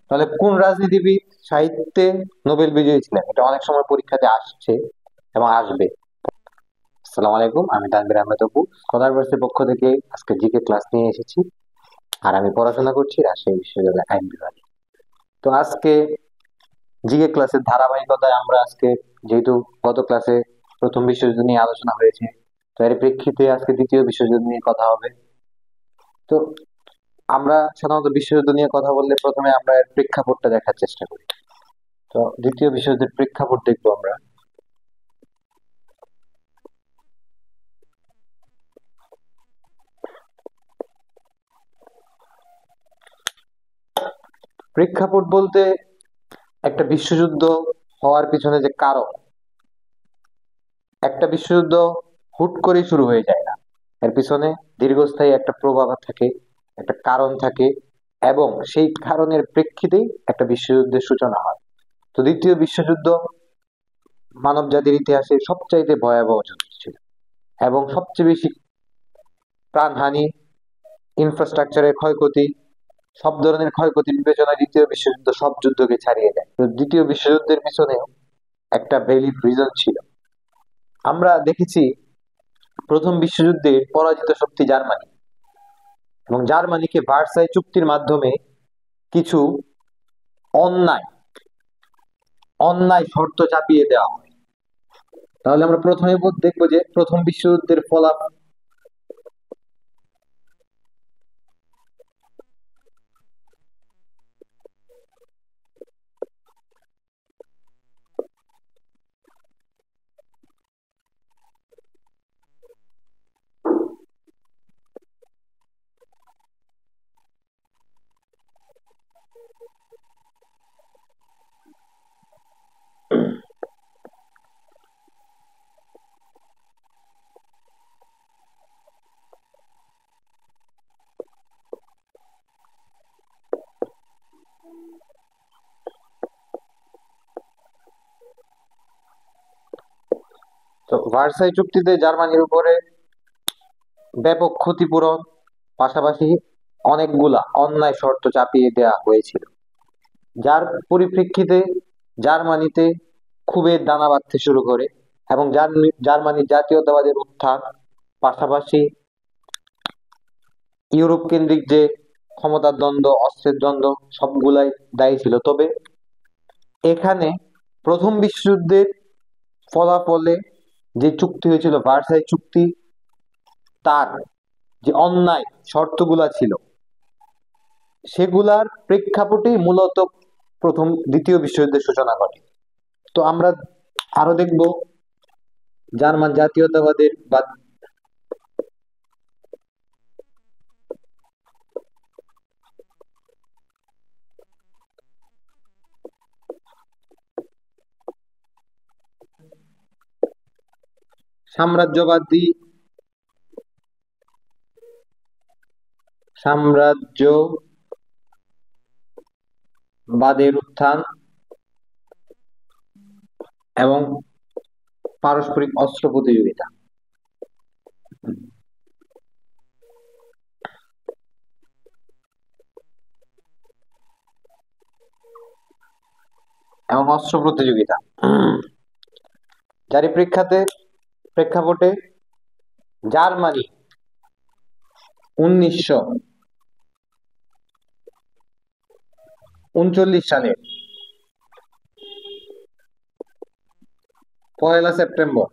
তাহলে কোন রাজনীতিবিদ সাহিত্যে নোবেল বিজয়ী ছিলেন? এটা অনেক সময় পরীক্ষাতে আসছে এবং আসবে। আসসালামু আলাইকুম, আমি তানভীর আহমেদ অপু। স্কলারভার্সের পক্ষ থেকে আজকে জিকে ক্লাস নিয়ে এসেছি। আর আমি পড়াশোনা করছি রাজশাহী বিশ্ববিদ্যালয়ের আইন বিভাগে। তো আজকে জিকে ক্লাসের ধারাবাহিকতায় আমরা আজকে, যেহেতু গত ক্লাসে প্রথম বিশ্বযুদ্ধ নিয়ে আলোচনা হয়েছে, তো এর প্রেক্ষিতে আজকে দ্বিতীয় বিশ্বযুদ্ধ নিয়ে কথা হবে। তো আমরা সাধারণত বিশ্বযুদ্ধ নিয়ে কথা বললে প্রথমে আমরা এর প্রেক্ষাপটটা দেখার চেষ্টা করি। তো দ্বিতীয় বিশ্বযুদ্ধের প্রেক্ষাপট দেখবো আমরা। প্রেক্ষাপট বলতে একটা বিশ্বযুদ্ধ হওয়ার পিছনে যে কারণ, একটা বিশ্বযুদ্ধ হুট করেই শুরু হয়ে যায় না। এর পিছনে দীর্ঘস্থায়ী একটা প্রভাব থাকে, একটা কারণ থাকে, এবং সেই কারণের প্রেক্ষিতেই একটা বিশ্বযুদ্ধের সূচনা হয়। তো দ্বিতীয় বিশ্বযুদ্ধ মানব জাতির ইতিহাসে সবচাইতে ভয়াবহ যুদ্ধ ছিল, এবং সবচেয়ে বেশি প্রাণহানি, ইনফ্রাস্ট্রাকচারের ক্ষয়ক্ষতি, সব ধরনের ক্ষয়ক্ষতি বিবেচনায় দ্বিতীয় বিশ্বযুদ্ধ সব যুদ্ধকে ছাড়িয়ে যায়। তো দ্বিতীয় বিশ্বযুদ্ধের পিছনেও একটা ভ্যালিড রিজন ছিল। আমরা দেখেছি প্রথম বিশ্বযুদ্ধে পরাজিত শক্তি জার্মানি, এবং জার্মানিকে ভার্সাই চুক্তির মাধ্যমে কিছু অন্যায় অন্যায় শর্ত চাপিয়ে দেওয়া হয়। তাহলে আমরা প্রথমে দেখবো যে প্রথম বিশ্বযুদ্ধের ফলাফল। তো ভার্সাই চুক্তিতে জার্মানির উপরে ব্যাপক ক্ষতিপূরণ, পাশাপাশি অনেকগুলা অন্যায় শর্ত চাপিয়ে দেওয়া হয়েছিল, যার পরিপ্রেক্ষিতে জার্মানিতে ক্ষোভের দানা বাঁধতে শুরু করে, এবং জার্মানির জাতীয়তাবাদের উত্থান, পাশাপাশি ইউরোপ কেন্দ্রিক যে ক্ষমতার দ্বন্দ্ব, অস্ত্রের দ্বন্দ্ব, সবগুলাই দায়ী ছিল। তবে এখানে প্রথম বিশ্বযুদ্ধের ফলাফলে যে চুক্তি হয়েছিল ভার্সাই চুক্তি, তার যে অন্যায় শর্তগুলা ছিল সেগুলার প্রেক্ষাপটেই মূলত দ্বিতীয় বিশ্বযুদ্ধের সূচনা ঘটে। তো আমরা আরো দেখব জার্মান জাতীয়তাবাদের বা সাম্রাজ্যবাদী সাম্রাজ্যবাদের উত্থান এবং পারস্পরিক অস্ত্র প্রতিযোগিতা। এবং অস্ত্র প্রতিযোগিতা যার প্রেক্ষাপটে জার্মানি 1939 সালে 1 সেপ্টেম্বর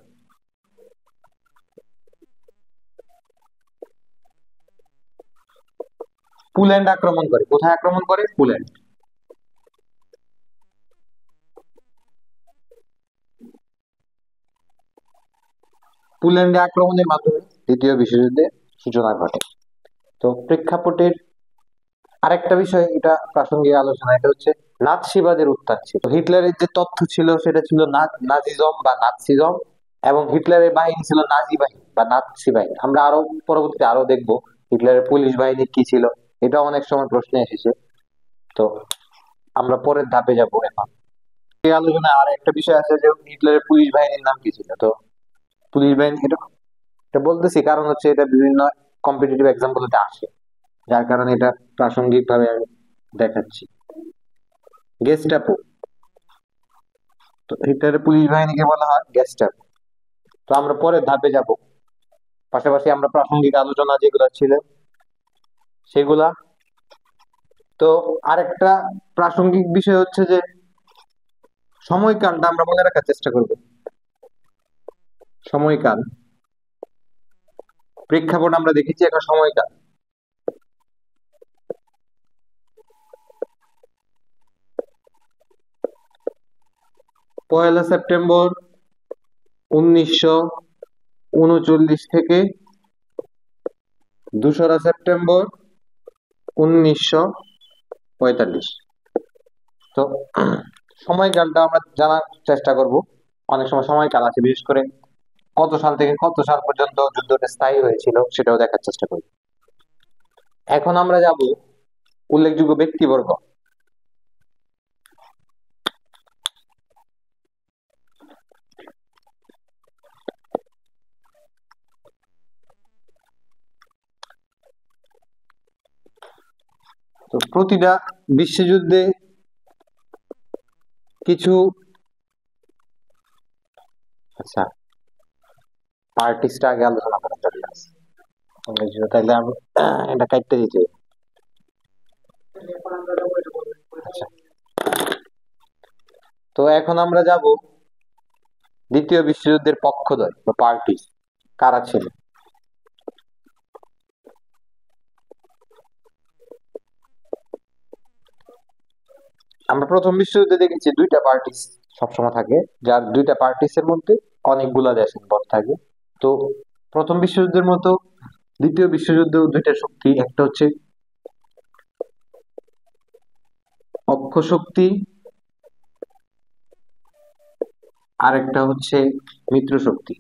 পোল্যান্ড আক্রমণ করে। কোথায় আক্রমণ করে? পোল্যান্ড। পোল্যান্ডে আক্রমণের মাধ্যমে দ্বিতীয় বিশ্বযুদ্ধের সূচনা ঘটে। তো প্রেক্ষাপটের আরেকটা বিষয়, এটা প্রাসঙ্গিক আলোচনা, এটা হচ্ছে নাৎসিবাদের উত্থান ছিল। হিটলারের যে তথ্য ছিল সেটা ছিল নাজিজম বা নাৎসিজম, এবং হিটলারের বাহিনী ছিল নাজি বাহিনী বা নাৎসি বাহিনী। আমরা আরো পরবর্তীতে আরো দেখবো হিটলারের পুলিশ বাহিনী কি ছিল, এটা অনেক সময় প্রশ্নে এসেছে। তো আমরা পরের ধাপে যাব এখন। এই আলোচনায় আর একটা বিষয় আছে যে হিটলারের পুলিশ বাহিনীর নাম কি ছিল। তো পুলিশ বাহিনী, এটা এটা বলতেছি কারণ হচ্ছে এটা বিভিন্ন কম্পিটিটিভ এক্সাম গুলোতে আসে, যার কারণে এটা প্রাসঙ্গিক ভাবে আমি দেখাচ্ছি। গেস্টাপো। তো হিটলারের পুলিশ বাহিনীকে বলা হয় গেস্টাপো। তো আমরা পরের ধাপে যাব। পাশাপাশি আমরা প্রাসঙ্গিক আলোচনা যেগুলো ছিল সেগুলা। তো আরেকটা প্রাসঙ্গিক বিষয় হচ্ছে যে সময়কালটা আমরা মনে রাখার চেষ্টা করব। সময়কাল, প্রেক্ষাপট আমরা দেখেছি, এখন সময়কাল। 1 সেপ্টেম্বর 1939 থেকে 2 সেপ্টেম্বর 1945। তো সময়কালটা আমরা জানার চেষ্টা করব। অনেক সময় সময়কাল আছে, বিশেষ করে কত সাল থেকে কত সাল পর্যন্ত যুদ্ধটা স্থায়ী হয়েছিল সেটাও দেখার চেষ্টা করব। এখন আমরা যাব উল্লেখযোগ্য ব্যক্তিবর্গ। তো প্রতিটা বিশ্বযুদ্ধে কিছু, আচ্ছা, পার্টিসটা আগে আলোচনা করা দরকার আছে। তাহলে আমি এটা কাটতে দিতে। আচ্ছা, তো এখন আমরা যাব দ্বিতীয় বিশ্বযুদ্ধের পক্ষদল বা পার্টিস কারা ছিল। আমরা প্রথম বিশ্বযুদ্ধে দেখেছি দুইটা পার্টিস সবসময় থাকে, যার দুইটা পার্টিসের মধ্যে অনেকগুলা দেশ ইনভলভ থাকে। তো প্রথম বিশ্বযুদ্ধের মতো দ্বিতীয় বিশ্বযুদ্ধেও দুইটা শক্তি, একটা হচ্ছে অক্ষ শক্তি, আরেকটা হচ্ছে মিত্র শক্তি।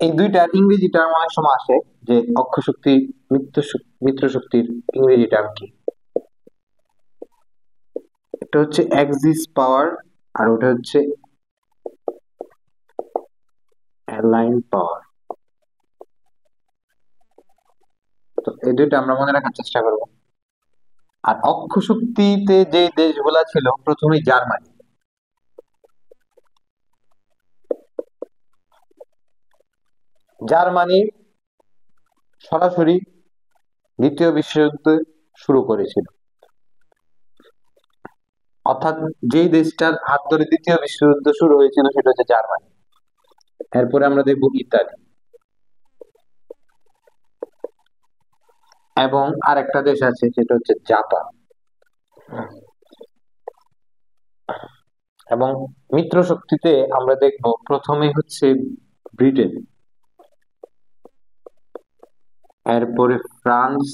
এই দুইটার ইংরেজি টার্ম অনেক সময় আসে, যে অক্ষ শক্তি, মিত্র শক্তির ইংরেজি টার্ম কি? এটা হচ্ছে এক্সিস পাওয়ার, আর ওটা হচ্ছে অ্যালাইন পাওয়ার। তো এই দুইটা আমরা মনে রাখার চেষ্টা করব। আর অক্ষ শক্তিতে যে দেশগুলা ছিল, প্রথমেই জার্মানি। জার্মানি সরাসরি দ্বিতীয় বিশ্বযুদ্ধ শুরু করেছিল, অর্থাৎ যেই দেশটার হাত ধরে দ্বিতীয় বিশ্বযুদ্ধ শুরু হয়েছিল সেটা হচ্ছে জার্মানি। এরপরে আমরা দেখব ইতালি, এবং আরেকটা দেশ আছে সেটা হচ্ছে জাপান। এবং মিত্র শক্তিতে আমরা দেখব প্রথমে হচ্ছে ব্রিটেন, এরপরে ফ্রান্স,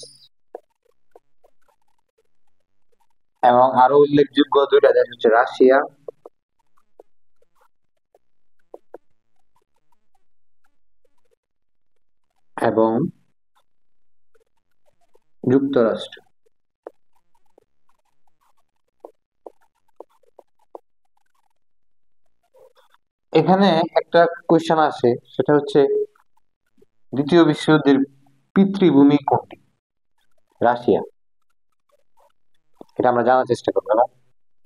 এবং আরো উল্লেখযোগ্য দুইটা দেশ হচ্ছে রাশিয়া এবং যুক্তরাষ্ট্র। এখানে একটা কোয়েশ্চেন আসে, সেটা হচ্ছে দ্বিতীয় বিশ্বযুদ্ধের পিতৃভূমি কোনটি? রাশিয়া। এটা আমরা জানার চেষ্টা করবো। এবং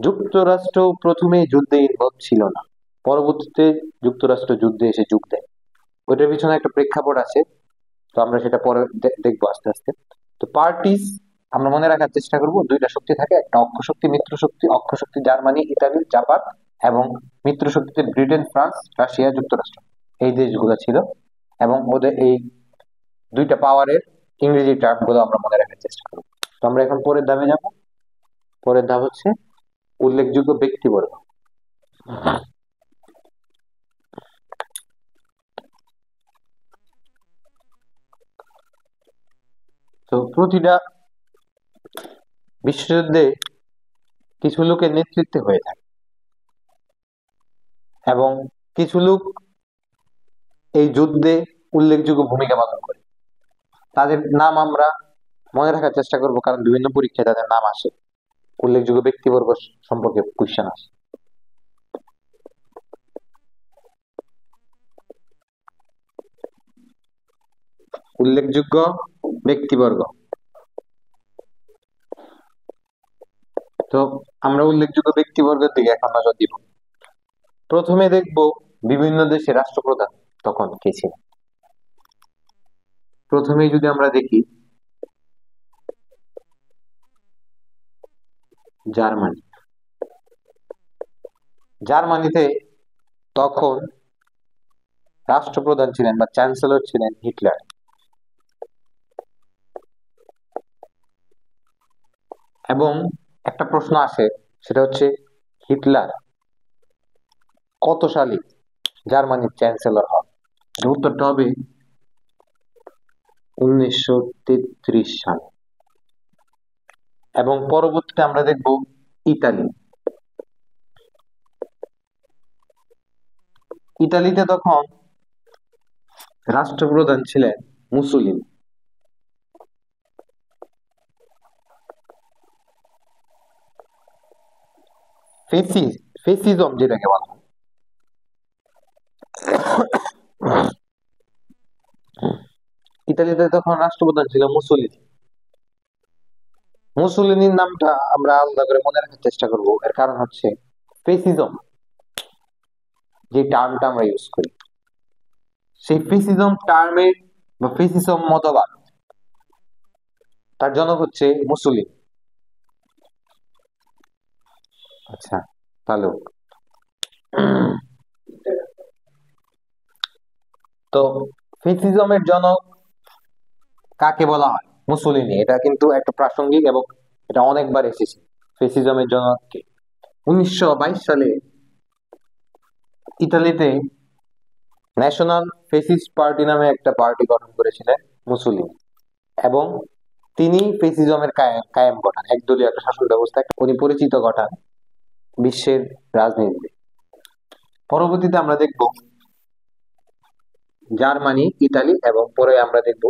যুক্তরাষ্ট্র প্রথমে যুদ্ধে ইনভলভ ছিল না, পরবর্তীতে যুক্তরাষ্ট্র যুদ্ধে এসে যোগ দেয়। ওইটার পিছনে একটা প্রেক্ষাপট আছে, তো আমরা সেটা পরে দেখবো আস্তে আস্তে। তো পার্টিস আমরা মনে রাখার চেষ্টা করব, দুইটা শক্তি থাকে, একটা অক্ষ শক্তি, মিত্র শক্তি। অক্ষ শক্তি জার্মানি, ইতালি, জাপান, এবং মিত্র শক্তিতে ব্রিটেন, ফ্রান্স, রাশিয়া, যুক্তরাষ্ট্র, এই দেশগুলো ছিল। এবং ওদের এই দুইটা পাওয়ারের ইংরেজি টার্ম গুলো আমরা মনে রাখার চেষ্টা করব। তো আমরা এখন পরের ধাপে যাব। পরের ধাপ হচ্ছে উল্লেখযোগ্য ব্যক্তিবর্গ। তো প্রতিটা বিশ্বযুদ্ধে কিছু লোকের নেতৃত্বে হয়ে থাকে, এবং কিছু লোক এই যুদ্ধে উল্লেখযোগ্য ভূমিকা পালন করে। তাদের নাম আমরা মনে রাখার চেষ্টা করব, কারণ বিভিন্ন পরীক্ষায় তাদের নাম আসে, উল্লেখযোগ্য ব্যক্তিবর্গ সম্পর্কে কোয়েশ্চেন আসে। উল্লেখযোগ্য ব্যক্তিবর্গ। তো আমরা উল্লেখযোগ্য ব্যক্তিবর্গের দিকে এখন নজর দিব। প্রথমে দেখব বিভিন্ন দেশের রাষ্ট্রপ্রধান তখন কে ছিলেন। প্রথমেই যদি আমরা দেখি জার্মানি। জার্মানিতে তখন রাষ্ট্রপ্রধান ছিলেন বা চ্যান্সেলর ছিলেন হিটলার। এবং একটা প্রশ্ন আসে, সেটা হচ্ছে হিটলার কত সালে জার্মানির চ্যান্সেলর হন? উত্তরটা হবে 1933 সালে। এবং পরবর্তীতে আমরা দেখব ইতালি। ইতালিতে তখন রাষ্ট্রপ্রধান ছিলেন মুসোলিনি। ফেসিজম যেটাকে বলা হয়, ইতালিতে তখন রাষ্ট্রপ্রধান ছিল মুসোলিনি। মুসোলিনির নামটা আমরা আলাদা করে মনে রাখার চেষ্টা করব, এর কারণ হচ্ছে ফেসিজম যে টার্মটা আমরা ইউজ করি, সেই ফেসিজম টার্মের বা ফেসিজম মতবাদ তার জনক হচ্ছে মুসোলিনি। আচ্ছা, তাহলে তো ফেসিজমের জনক কাকে বলা হয়? মুসোলিনি। এটা কিন্তু একটা প্রাসঙ্গিক এবং এটা অনেকবার এসেছে। ফেসিজমের জনককে 1922 সালে ইতালিতে ন্যাশনাল ফেসিস্ট পার্টি নামে একটা পার্টি গঠন করেছিলেন মুসোলিনি। এবং তিনি ফেসিজমের কায়েম ঘটান, একদলীয় একটা শাসন ব্যবস্থা উনি পরিচিত ঘটান বিশ্বের রাজনীতিতে। পরবর্তীতে আমরা দেখব জার্মানি, ইতালি এবং পরে আমরা দেখব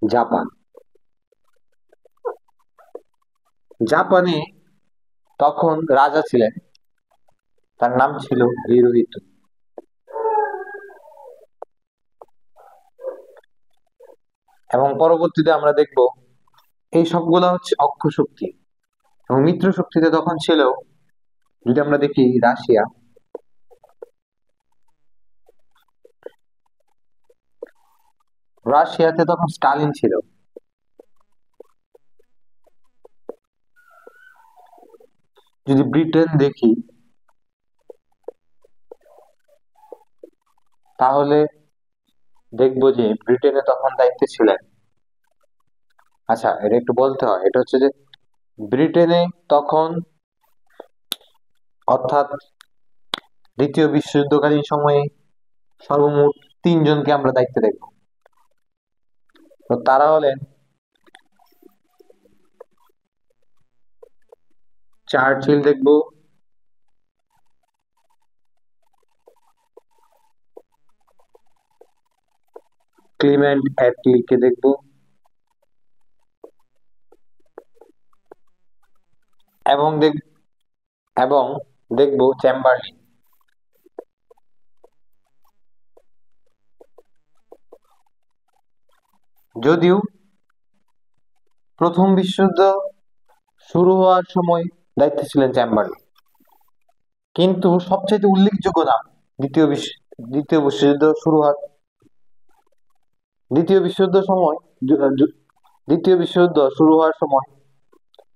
জাপান। জাপানে তখন রাজা ছিলেন, তার নাম ছিল হিরোহিতো। এবং পরবর্তীতে আমরা দেখব এই সবগুলা হচ্ছে অক্ষ শক্তি। এবং মিত্র শক্তিতে তখন ছিল, যদি আমরা দেখি রাশিয়া, রাশিয়াতে তখন স্টালিন ছিল। যদি ব্রিটেন দেখি তাহলে দেখবো যে ব্রিটেনে তখন দায়িত্বে ছিলেন, আচ্ছা এটা একটু বলতে হয়, এটা হচ্ছে যে ব্রিটেনে তখন অর্থাৎ দ্বিতীয় বিশ্বযুদ্ধকালীন সময়ে সর্বমোট 3 জনকে আমরা দায়িত্বে দেখব। তো তারা হলেন চার্চিল দেখব, ক্লিমেন্ট অ্যাটলিকে দেখব, এবং দেখব চেম্বারলিন। যদিও প্রথম বিশ্বযুদ্ধ শুরু হওয়ার সময় দায়িত্বে ছিলেন চেম্বারলিন, কিন্তু সবচেয়ে উল্লেখযোগ্য নাম দ্বিতীয় বিশ্বযুদ্ধ শুরু হওয়ার দ্বিতীয় বিশ্বযুদ্ধ সময় দ্বিতীয় বিশ্বযুদ্ধ শুরু হওয়ার সময়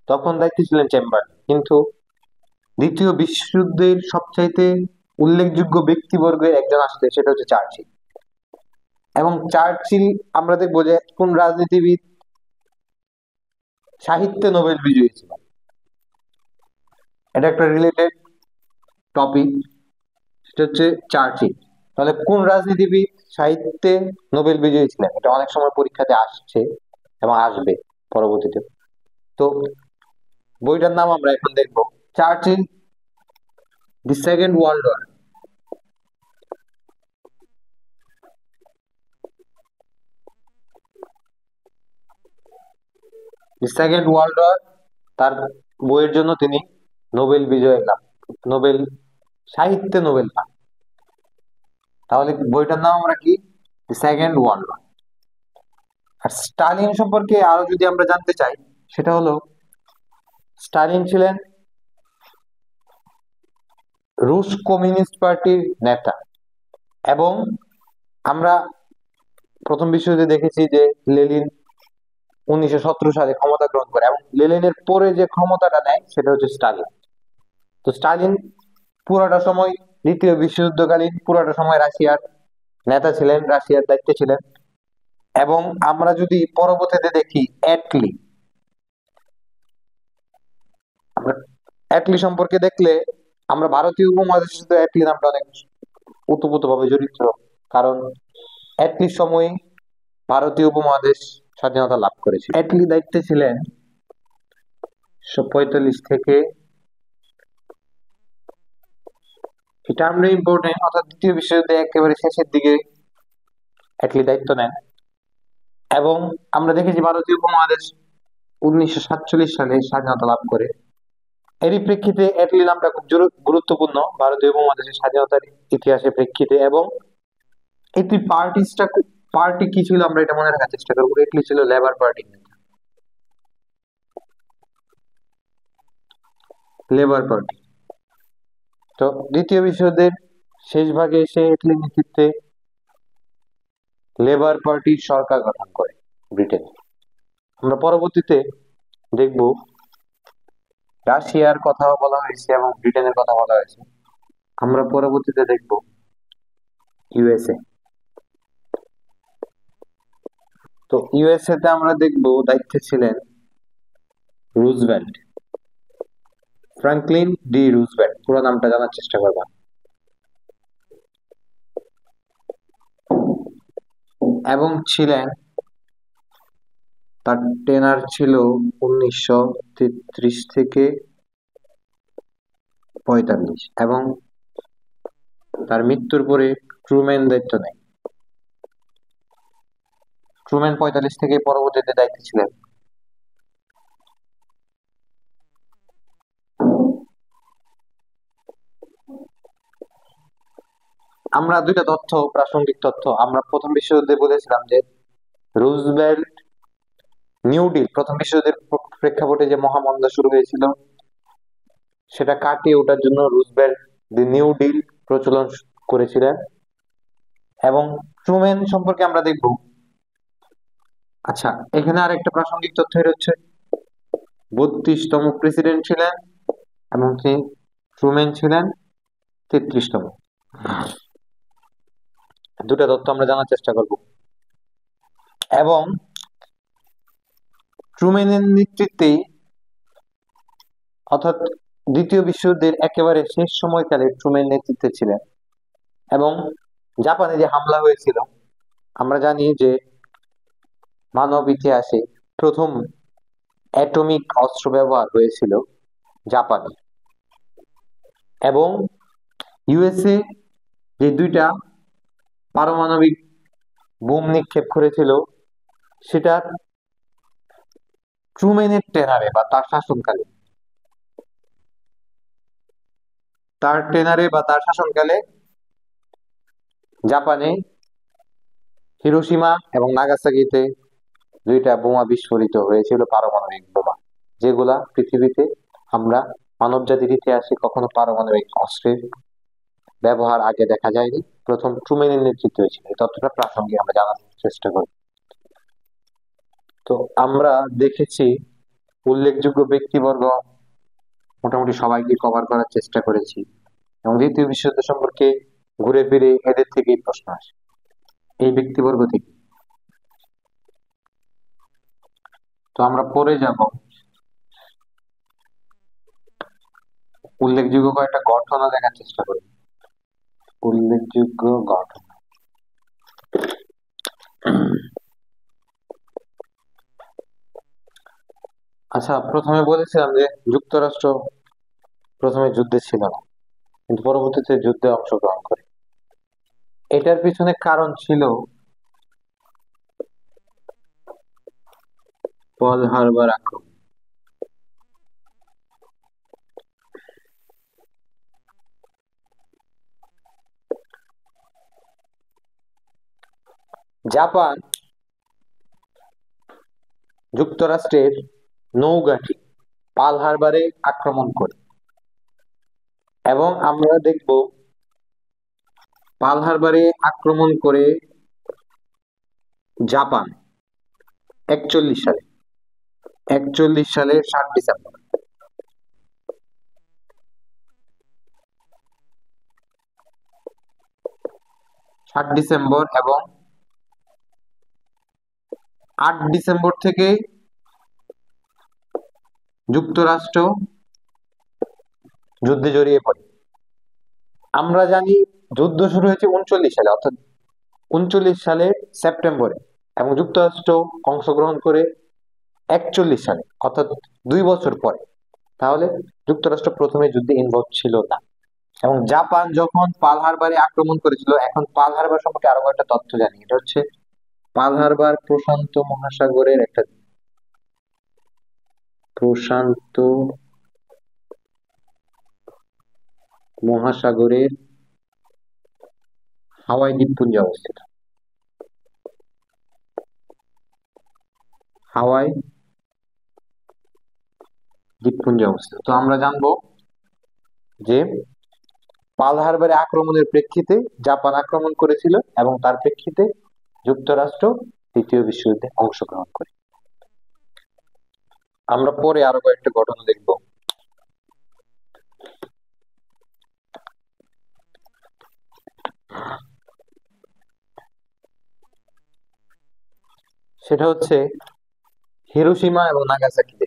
তখন দায়িত্বে ছিলেন চেম্বারলিন, কিন্তু দ্বিতীয় বিশ্বযুদ্ধের সবচাইতে উল্লেখযোগ্য ব্যক্তিবর্গের একজন আসছে, সেটা হচ্ছে চার্চিল। এবং চার্চিল আমরা দেখবো যে কোন রাজনীতিবিদ সাহিত্যে নোবেল বিজয়ী ছিল, এটা একটা রিলেটেড টপিক, সেটা হচ্ছে চার্চিল। তাহলে কোন রাজনীতিবিদ সাহিত্যে নোবেল বিজয়ী ছিলেন, এটা অনেক সময় পরীক্ষাতে আসছে এবং আসবে পরবর্তীতে। তো বইটার নাম আমরা এখন দেখবো, Churchill the second world war. The second world war, তার বইয়ের জন্য তিনি নোবেল বিজয় লাভ, নোবেল সাহিত্যে নোবেল পান। তাহলে বইটার নাম আমরা কি? The second world war. আর স্টালিন সম্পর্কে আরো যদি আমরা জানতে চাই, সেটা হলো স্টালিন ছিলেন রুশ কমিউনিস্ট পার্টির নেতা। এবং আমরা প্রথম বিশ্বযুদ্ধে দেখেছি যে লেনিন 1917 সালে ক্ষমতা গ্রহণ করে, এবং লেনিনের পরে যে ক্ষমতাটা নেয় সেটা হচ্ছে স্টালিন। তো স্টালিন পুরোটা সময়, দ্বিতীয় বিশ্বযুদ্ধকালীন পুরোটা সময় রাশিয়ার নেতা ছিলেন, রাশিয়ার দায়িত্বে ছিলেন। এবং আমরা যদি পরবর্তীতে দেখি অ্যাটলি, আমরা অ্যাটলি সম্পর্কে দেখলে আমরা ভারতীয় উপমহাদেশের সাথে অ্যাটলি নামটা অনেক ওতপ্রোতভাবে জড়িত। কারণ অ্যাটলির সময় ভারতীয় উপমহাদেশ স্বাধীনতা লাভ করেছে। অ্যাটলি দায়িত্বে ছিলেন 1945 থেকে, এটা আমরা ইম্পর্টেন্ট, অর্থাৎ দ্বিতীয় বিশ্বযুদ্ধে একেবারে শেষের দিকে অ্যাটলি দায়িত্ব নেন। এবং আমরা দেখেছি ভারতীয় উপমহাদেশ 1947 সালে স্বাধীনতা লাভ করে। এরই প্রেক্ষিতে অ্যাটলি নামটা খুব গুরুত্বপূর্ণ ভারতীয় উপমহাদেশের স্বাধীনতার ইতিহাসের প্রেক্ষিতে। এবং এটি পার্টি কি ছিল আমরা এটা মনে রাখার চেষ্টা করবো। অ্যাটলি ছিল লেবার পার্টি, লেবার পার্টি। তো দ্বিতীয় বিশ্বযুদ্ধের শেষ ভাগে এসে অ্যাটলির নেতৃত্বে লেবার পার্টির সরকার গঠন করে ব্রিটেনে। আমরা পরবর্তীতে দেখব রাশিয়ার কথা বলা হয়েছে এবং ব্রিটেনের কথা বলা হয়েছে। আমরা পরবর্তীতে দেখব ইউএসএ। তো ইউএসএ তে আমরা দেখব দায়িত্বে ছিলেন রুজভেল্ট, ফ্রাঙ্কলিন ডি রুজভেল্ট, পুরো নামটা জানার চেষ্টা করবা। এবং ছিলেন, তার টেনার ছিল 1933 থেকে 45, এবং তার মৃত্যুর পরে ট্রুম্যান দায়িত্ব নেয়। ট্রুম্যান 45 থেকে পরবর্তীতে দায়িত্বে ছিলেন। আমরা দুইটা তথ্য, প্রাসঙ্গিক তথ্য, আমরা প্রথম বিশ্বযুদ্ধে বলেছিলাম যে রুজভেল্ট নিউ ডিল, প্রথম বিশ্বযুদ্ধের প্রেক্ষাপটে যে মহামন্দা শুরু হয়েছিল সেটা কাটিয়ে ওঠার জন্য রুজভেল্ট দি নিউ ডিল প্রচলন করেছিলেন। এবং ট্রুম্যান সম্পর্কে আমরা দেখব। আচ্ছা, এখানে আর একটা প্রাসঙ্গিক তথ্য হচ্ছে 32তম প্রেসিডেন্ট ছিলেন এবং তিনি ট্রুম্যান ছিলেন 33তম। দুটা তথ্য আমরা জানার চেষ্টা করব। এবং ট্রুম্যানের নেতৃত্বেই, অর্থাৎ দ্বিতীয় বিশ্বযুদ্ধের একেবারে শেষ সময়কালে ট্রুম্যান নেতৃত্বে ছিলেন। এবং জাপানে যে হামলা হয়েছিল, আমরা জানি যে মানব ইতিহাসে প্রথম অ্যাটমিক অস্ত্র ব্যবহার হয়েছিল জাপানে। এবং ইউএসএ যে দুইটা পারমাণবিক বোম নিক্ষেপ করেছিল সেটা ট্রুম্যানের টেনারে বা তার শাসনকালে, জাপানে হিরোশিমা এবং নাগাসাকিতে দুইটা বোমা বিস্ফোরিত হয়েছিল, পারমাণবিক বোমা, যেগুলা পৃথিবীতে আমরা মানব জাতির ইতিহাসে কখনো পারমাণবিক অস্ত্রের ব্যবহার আগে দেখা যায়নি। প্রথম ট্রুম্যানের নেতৃত্বে হয়েছিল। এই তথ্যটা প্রাসঙ্গিক, আমরা জানার চেষ্টা করি। তো আমরা দেখেছি উল্লেখযোগ্য ব্যক্তিবর্গ মোটামুটি সবাইকে কভার করার চেষ্টা করেছি, এবং দ্বিতীয় বিশ্বযুদ্ধ সম্পর্কে ঘুরে ফিরে এদের থেকেই প্রশ্ন আসে, এই ব্যক্তিবর্গ থেকে। তো আমরা পরে যাব উল্লেখযোগ্য কয়েকটা ঘটনা দেখার চেষ্টা করি। উল্লেখযোগ্য ঘটনা, আচ্ছা, প্রথমে বলেছিলাম যে যুক্তরাষ্ট্র প্রথমে যুদ্ধে ছিল না, কিন্তু পরবর্তীতে যুদ্ধে অংশগ্রহণ করে। এটার পিছনে কারণ ছিল পার্ল হারবার আক্রমণ। জাপান যুক্তরাষ্ট্রের নৌঘাঁটি পার্ল হারবারে আক্রমণ করে। এবং আমরা দেখব পার্ল হারবারে আক্রমণ করে জাপান 41 সালে, 7 ডিসেম্বর। 7 ডিসেম্বর এবং 8 ডিসেম্বর থেকে যুক্তরাষ্ট্র যুদ্ধে জড়িয়ে পড়ে। আমরা জানি যুদ্ধ শুরু হয়েছে 39 সালে, অর্থাৎ 39 সালের সেপ্টেম্বরে, এবং যুক্তরাষ্ট্র অংশগ্রহণ করে 41 সালে, অর্থাৎ 2 বছর পরে। তাহলে যুক্তরাষ্ট্র প্রথমে যুদ্ধে ইনভলভ ছিল না। এবং জাপান যখন পার্ল হারবারে আক্রমণ করেছিল, এখন পার্ল হারবার সম্পর্কে আরো একটা তথ্য জানি। এটা হচ্ছে পার্ল হারবার প্রশান্ত মহাসাগরের একটা প্রশান্ত মহাসাগরের হাওয়াই দ্বীপপুঞ্জে অবস্থিত। হাওয়াই দ্বীপপুঞ্জে অবস্থিত। তো আমরা জানবো যে পার্ল হারবারে আক্রমণের প্রেক্ষিতে জাপান আক্রমণ করেছিল এবং তার প্রেক্ষিতে যুক্তরাষ্ট্র দ্বিতীয় বিশ্বযুদ্ধে অংশগ্রহণ করে। আমরা পরে আরো কয়েকটা ঘটনা দেখব। সেটা হচ্ছে হিরোশিমা এবং নাগাসাকিতে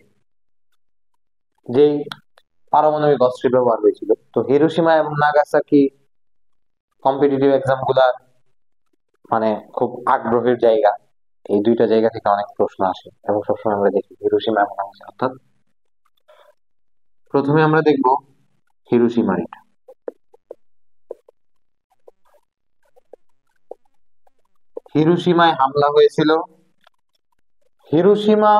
যেই পারমাণবিক অস্ত্র ব্যবহার হয়েছিল। তো হিরোশিমা এবং নাগাসাকি কম্পিটিটিভ এক্সাম গুলা মানে খুব আগ্রহের জায়গা। এই দুইটা জায়গা থেকে অনেক প্রশ্ন আসে এবং সবসময় আমরা দেখি হিরোশিমা এবং নাগাসাকি। অর্থাৎ প্রথমে আমরা দেখব হিরোশিমার। এটা হিরোশিমায় হামলা হয়েছিল। হিরোশিমা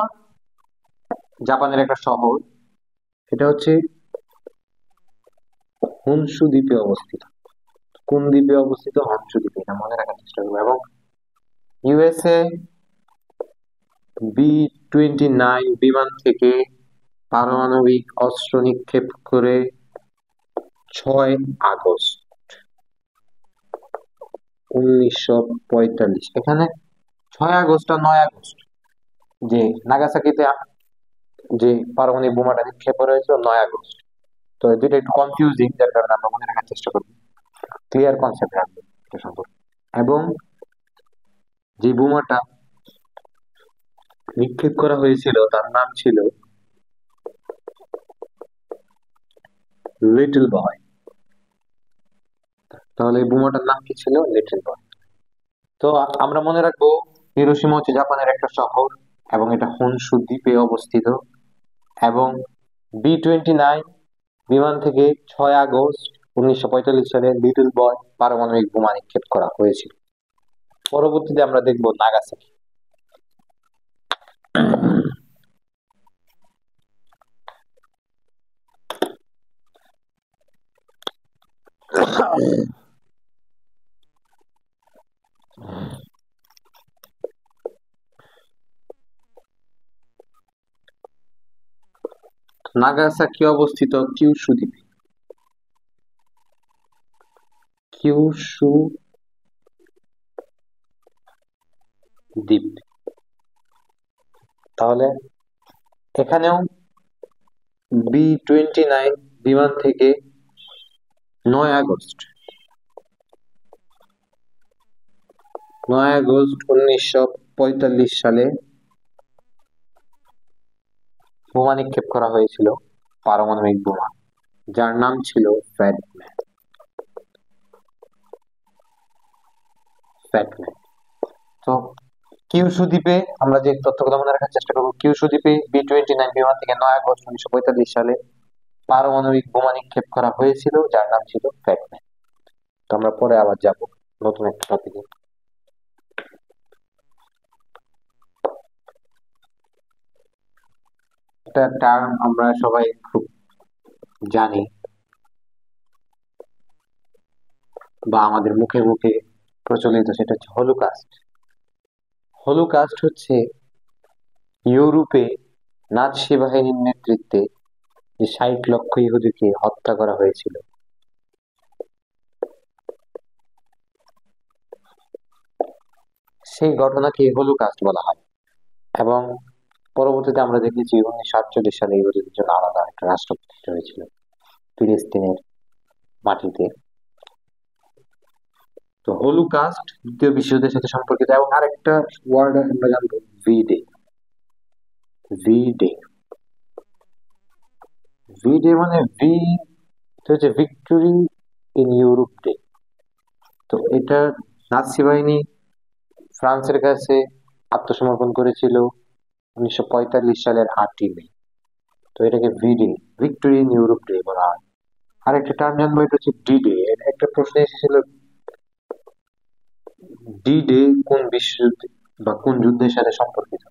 জাপানের একটা শহর। এটা হচ্ছে হনশু দ্বীপে অবস্থিত। কোন দ্বীপে অবস্থিত? হনশু দ্বীপে। এটা মনে রাখার চেষ্টা করবো। এবং ইউএসএ B-29 বিমান থেকে পারমাণবিক অস্ত্র নিক্ষেপ করে 6 আগস্ট 1945। এখানে 6 আগস্ট আর 9 আগস্ট যে নাগাসাকিতে যে পারমাণবিক বোমাটা নিক্ষেপ করা হয়েছিল 9 আগস্ট। তো এই দুইটা একটু কনফিউজিং, যার কারণে আমরা মনে রাখার চেষ্টা করবো, ক্লিয়ার কনসেপ্ট রাখবো এটা সম্পর্কে। এবং যে বোমাটা নিক্ষেপ করা হয়েছিল তার নাম ছিল লিটল বয়। তাহলে এই বোমাটার নাম কি ছিল? Little boy. তো আমরা মনে রাখবো হিরোশিমা হচ্ছে জাপানের একটা শহর এবং এটা হনশু দ্বীপে অবস্থিত। এবং B-29 বিমান থেকে 6 আগস্ট 1945 সালে লিটল বয় পারমাণবিক বোমা নিক্ষেপ করা হয়েছিল। পরবর্তীতে আমরা দেখব নাগাসাকি। নাগাসাকি অবস্থিত কিউশু দ্বীপে। কিউশু দ্বীপ। তাহলে এখানেও B-29 বিমান থেকে 9 আগস্ট 1945 সালে বোমা নিক্ষেপ করা হয়েছিল, পারমাণবিক বোমা, যার নাম ছিল ফ্যাটম্যান। ফ্যাটম্যান। তো কিউশু দ্বীপে আমরা যে তথ্যগুলো মনে রাখার চেষ্টা করবো, কিউশু দ্বীপে B-29 বিমান থেকে 9 আগস্ট 1945 সালে পারমাণবিক বোমা নিক্ষেপ করা হয়েছিল, যার নাম ছিল ফ্যাটম্যান। তো আমরা পরে আবার যাব নতুন একটা টপিকে। একটা টার্ম আমরা সবাই খুব জানি বা আমাদের মুখে মুখে প্রচলিত, সেটা হচ্ছে হলোকাস্ট। হলোকাস্ট হচ্ছে ইউরোপে নাৎসি বাহিনীর নেতৃত্বে যে 60 লক্ষ ইহুদিকে হত্যা করা হয়েছিল, সেই ঘটনাকে হলোকাস্ট বলা হয়। এবং পরবর্তীতে আমরা দেখেছি 1948 সালে ইহুদিদের জন্য আলাদা একটা রাষ্ট্র প্রতিষ্ঠা হয়েছিল ফিলিস্তিনের মাটিতে। তো হলোকাস্ট দ্বিতীয় বিশ্বযুদ্ধের সাথে সম্পর্কিত। এবং আরেকটা ওয়ার্ড আমরা জানবো, V day. V day, V day মানে ভি হচ্ছে ভিক্টোরি ইন ইউরোপ ডে। তো এটা নাৎসি বাহিনী ফ্রান্সের কাছে আত্মসমর্পণ করেছিল 1945 সালের 8ই মে। তো এটাকে V day, victory in Europe day বলা হয়। আর একটা টার্ম জানবো, এটা হচ্ছে ডি ডে। একটা প্রশ্ন এসেছিল, ডি ডে কোন বিশ্বযুদ্ধ বা কোন যুদ্ধের সাথে সম্পর্কিত?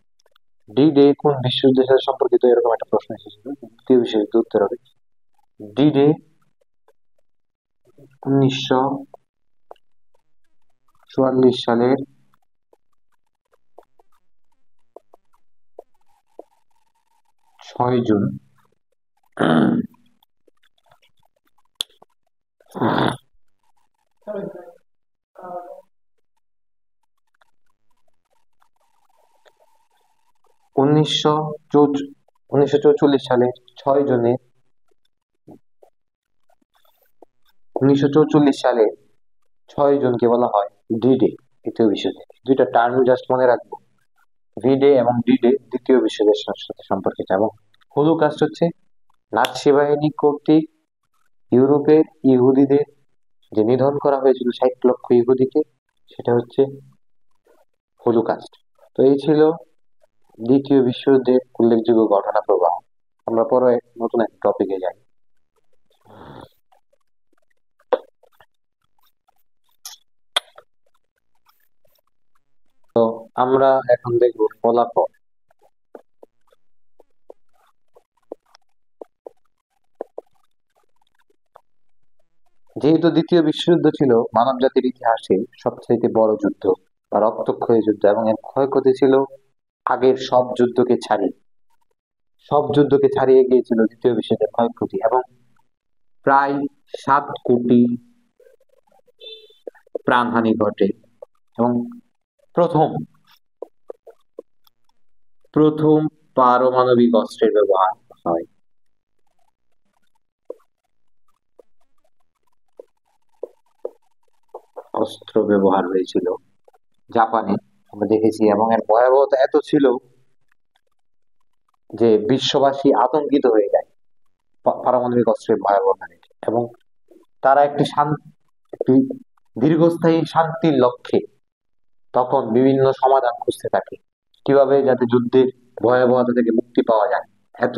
ডি ডে কোন বিশ্বযুদ্ধের সাথে সম্পর্কিত, এরকম একটা প্রশ্ন এসেছিল। দ্বিতীয় বিশ্বযুদ্ধ উত্তর হবে ডি ডে 1944 সালের 6 জুন। 1944 সালের 6 জুনে 1944 সালে 6 জুনকে বলা হয় ডি ডে, দ্বিতীয় বিশ্বযুদ্ধ। দুইটা টার্ম জাস্ট মনে রাখবো, ভি ডে এবং ডি ডে দ্বিতীয় বিশ্বযুদ্ধের সাথে সম্পর্কিত। এবং হলোকাস্ট হচ্ছে নাৎসি বাহিনী কর্তৃক ইউরোপের ইহুদিদের যে নিধন করা হয়েছিল 60 লক্ষ ইহুদিকে, সেটা হচ্ছে হলোকাস্ট। তো এই ছিল দ্বিতীয় বিশ্বযুদ্ধের উল্লেখযোগ্য ঘটনা প্রবাহ। আমরা পরে নতুন একটা টপিকে যাই। তো আমরা এখন দেখব ফলাফল। যেহেতু দ্বিতীয় বিশ্বযুদ্ধ ছিল মানব জাতির ইতিহাসে সবচেয়ে বড় যুদ্ধ বা রক্তক্ষয়ী যুদ্ধ, এবং এর ক্ষয়ক্ষতি ছিল আগের সব যুদ্ধকে ছাড়িয়ে গিয়েছিল দ্বিতীয় বিশ্বযুদ্ধের ক্ষয়ক্ষতি। এবং প্রায় 7 কোটি প্রাণহানি ঘটে। এবং প্রথম প্রথম পারমাণবিক অস্ত্রের ব্যবহার হয়। অস্ত্র ব্যবহার হয়েছিল জাপানে, আমরা দেখেছি। এবং এর ভয়াবহতা এত ছিল যে বিশ্ববাসী আতঙ্কিত হয়ে যায় পারমাণবিক অস্ত্রের ভয়াবহতা দেখে। এবং তারা একটি দীর্ঘস্থায়ী শান্তির লক্ষ্যে তখন বিভিন্ন সমাধান খুঁজতে থাকে, কিভাবে যাতে যুদ্ধের ভয়াবহতা থেকে মুক্তি পাওয়া যায়। এত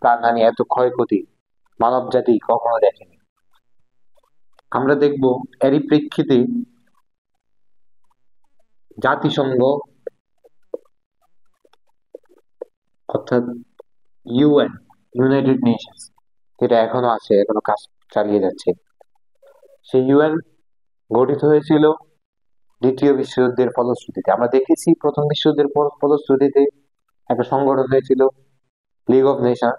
প্রাণহানি, এত ক্ষয়ক্ষতি মানব জাতি কখনো দেখেনি। আমরা দেখব এরই প্রেক্ষিতে জাতিসংঘ, অর্থাৎ ইউএন, ইউনাইটেড নেশনস, যেটা এখনো আছে, এখনো কাজ চালিয়ে যাচ্ছে, সেই ইউএন গঠিত হয়েছিল দ্বিতীয় বিশ্বযুদ্ধের ফলশ্রুতিতে। আমরা দেখেছি প্রথম বিশ্বযুদ্ধের ফলশ্রুতিতে একটা সংগঠন হয়েছিল লিগ অফ নেশন,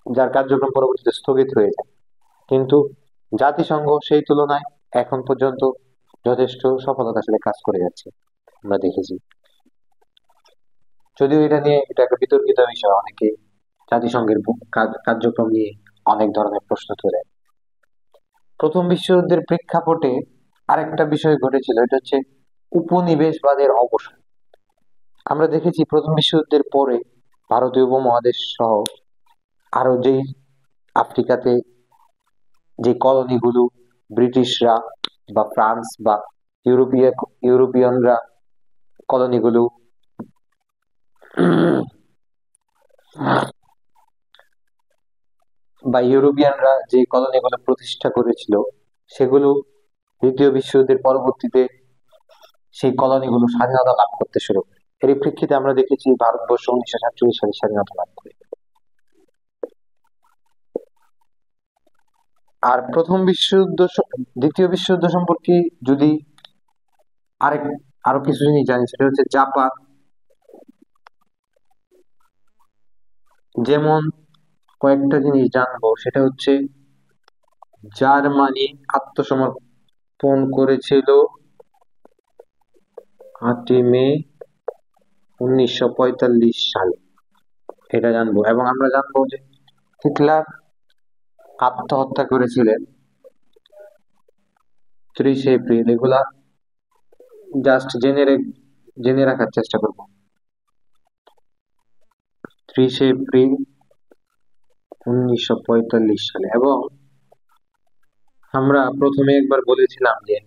যার কার্যক্রম পরবর্তীতে স্থগিত হয়ে যায়। কিন্তু জাতিসংঘ সেই তুলনায় এখন পর্যন্ত যথেষ্ট সফলতার সাথে কাজ করে যাচ্ছে, আমরা দেখেছি। যদিও এটা একটা বিতর্কিত বিষয়, অনেকে জাতিসংঘের কার্যক্রম নিয়ে অনেক ধরনের প্রশ্ন তোলে। প্রথম বিশ্বযুদ্ধের প্রেক্ষাপটে আরেকটা বিষয় ঘটেছিল, এটা হচ্ছে উপনিবেশবাদের অবসান। আমরা দেখেছি প্রথম বিশ্বযুদ্ধের পরে ভারতীয় উপমহাদেশ সহ আরো যেই আফ্রিকাতে যে কলোনিগুলো ব্রিটিশরা বা ফ্রান্স বা ইউরোপিয়ানরা কলোনিগুলো যে কলোনিগুলো প্রতিষ্ঠা করেছিল, সেগুলো দ্বিতীয় বিশ্বযুদ্ধের পরবর্তীতে সেই কলোনিগুলো স্বাধীনতা লাভ করতে শুরু করে। এর প্রেক্ষিতে আমরা দেখেছি ভারতবর্ষ 1947 সালে স্বাধীনতা লাভ করে। আর দ্বিতীয় বিশ্বযুদ্ধ সম্পর্কে যদি আরো কিছু জিনিস জানি, সেটা হচ্ছে যেমন কয়েকটা জিনিস জানবো, সেটা হচ্ছে জার্মানি আত্মসমর্পণ করেছিল 8ই মে 1945 সালে, এটা জানবো। এবং আমরা জানবো যে হিটলার আত্মহত্যা করেছিলেন 30 এপ্রিল। এগুলা জাস্ট জেনে রাখার চেষ্টা করবো। 30 এপ্রিল 1945 সালে। এবং আমরা প্রথমে একবার বলেছিলাম যে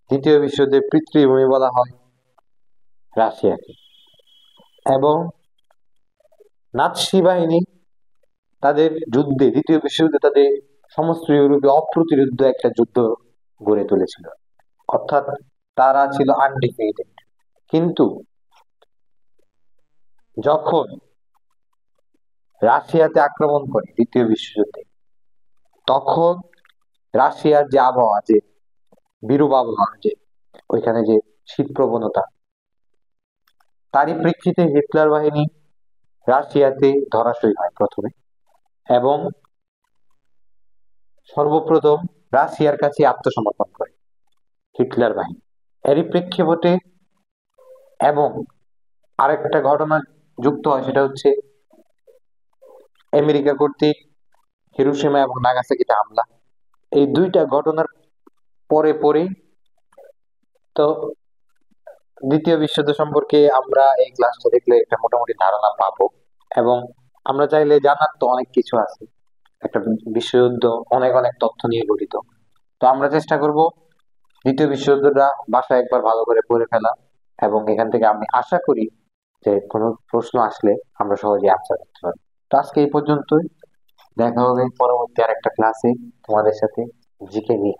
দ্বিতীয় বিশ্বযুদ্ধের পিতৃভূমি বলা হয় রাশিয়াকে। এবং নাৎসি বাহিনী তাদের যুদ্ধে, দ্বিতীয় বিশ্বযুদ্ধে তাদের সমস্ত ইউরোপে অপ্রতিরোধ্য একটা যুদ্ধ গড়ে তুলেছিল, অর্থাৎ তারা ছিল আনডিফিটেড। কিন্তু যখন রাশিয়াতে আক্রমণ করে দ্বিতীয় বিশ্বযুদ্ধে, তখন রাশিয়ার যে আবহাওয়া, যে বিরূপ আবহাওয়া, যে ওইখানে যে শীত প্রবণতা, তারই প্রেক্ষিতে হিটলার বাহিনী রাশিয়াতে ধরাশয়ী হয় প্রথমে। এবং সর্বপ্রথম রাশিয়ার কাছে আত্মসমর্পণ করে হিটলার বাহিনী। এরই প্রেক্ষাপটে এবং আরেকটা ঘটনা যুক্ত হয়, সেটা হচ্ছে আমেরিকা কর্তৃক হিরোশিমা এবং নাগাসাকিতে হামলা। এই দুইটা ঘটনার পরে পরেই তো দ্বিতীয় বিশ্বযুদ্ধ সম্পর্কে আমরা এই ক্লাসটা দেখলে একটা মোটামুটি ধারণা পাবো। এবং আমরা চাইলে জানার তো অনেক কিছু আছে, একটা বিশ্বযুদ্ধ অনেক অনেক তথ্য নিয়ে গঠিত। তো আমরা চেষ্টা করব দ্বিতীয় বিশ্বযুদ্ধটা বাসায় একবার ভালো করে পড়ে ফেলা। এবং এখান থেকে আমি আশা করি যে কোনো প্রশ্ন আসলে আমরা সহজে আনসার করতে পারবো। তো আজকে এই পর্যন্তই। দেখা হবে পরবর্তী আরেকটা ক্লাসে তোমাদের সাথে জিকে নিয়ে।